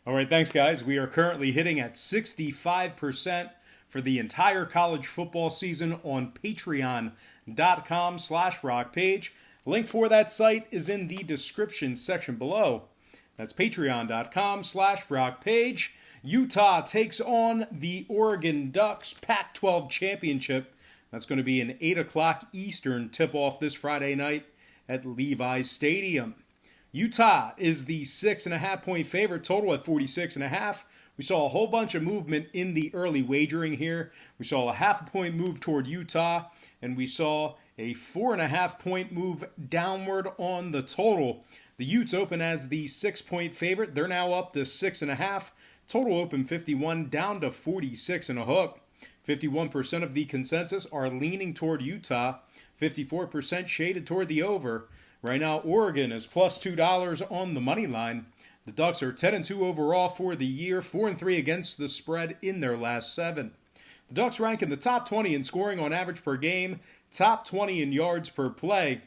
All right, thanks, guys. We are currently hitting at 65% for the entire college football season on patreon.com/rock page. Link for that site is in the description section below. That's patreon.com/rock page. Utah takes on the Oregon Ducks Pac-12 championship. That's going to be an 8 o'clock Eastern tip-off this Friday night at Levi Stadium. Utah is the 6.5-point favorite, total at 46.5. We saw a whole bunch of movement in the early wagering here. We saw a 0.5-point move toward Utah, and we saw a 4.5-point move downward on the total. The Utes open as the 6-point favorite. They're now up to 6.5. Total open 51, down to 46 and a hook. 51% of the consensus are leaning toward Utah. 54% shaded toward the over. Right now, Oregon is plus $2 on the money line. The Ducks are 10-2 overall for the year, 4-3 against the spread in their last 7. The Ducks rank in the top 20 in scoring on average per game, top 20 in yards per play.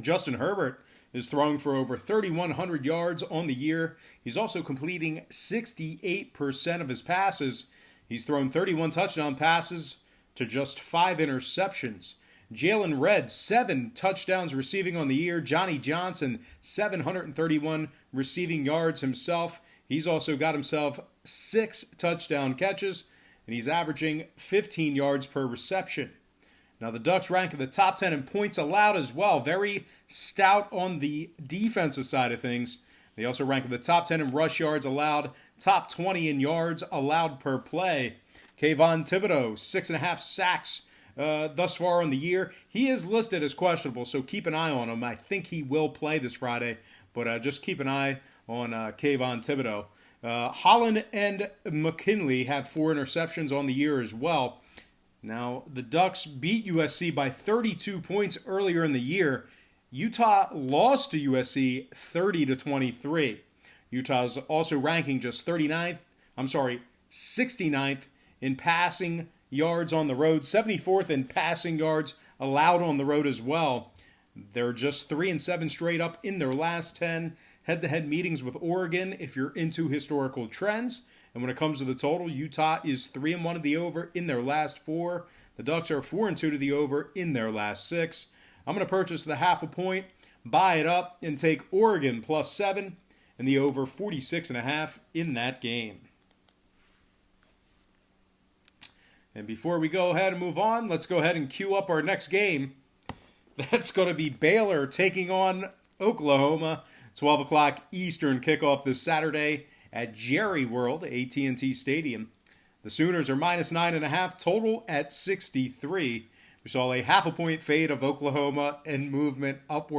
Justin Herbert is throwing for over 3,100 yards on the year. He's also completing 68% of his passes. He's thrown 31 touchdown passes to just 5 interceptions. Jalen Redd, 7 touchdowns receiving on the year. Johnny Johnson, 731 receiving yards himself. He's also got himself 6 touchdown catches, and he's averaging 15 yards per reception. Now, the Ducks rank in the top 10 in points allowed as well. Very stout on the defensive side of things. They also rank in the top 10 in rush yards allowed, top 20 in yards allowed per play. Kayvon Thibodeau, 6.5 sacks thus far on the year. He is listed as questionable, so keep an eye on him. I think he will play this Friday, but just keep an eye on Kayvon Thibodeau. Holland and McKinley have 4 interceptions on the year as well. Now, the Ducks beat USC by 32 points earlier in the year. Utah lost to USC 30-23. Utah's also ranking just 69th in passing yards on the road, 74th in passing yards allowed on the road as well. They're just 3-7 straight up in their last 10 head-to-head meetings with Oregon if you're into historical trends. And when it comes to the total, Utah is 3-1 to the over in their last 4. The Ducks are 4-2 to the over in their last 6. I'm going to purchase the 0.5 point, buy it up, and take Oregon plus 7 and the over 46.5 in that game. And before we go ahead and move on, let's go ahead and cue up our next game. That's going to be Baylor taking on Oklahoma. 12 o'clock Eastern kickoff this Saturday at Jerry World, AT&T Stadium. The Sooners are minus 9.5, total at 63. We saw a 0.5 point fade of Oklahoma and movement upward.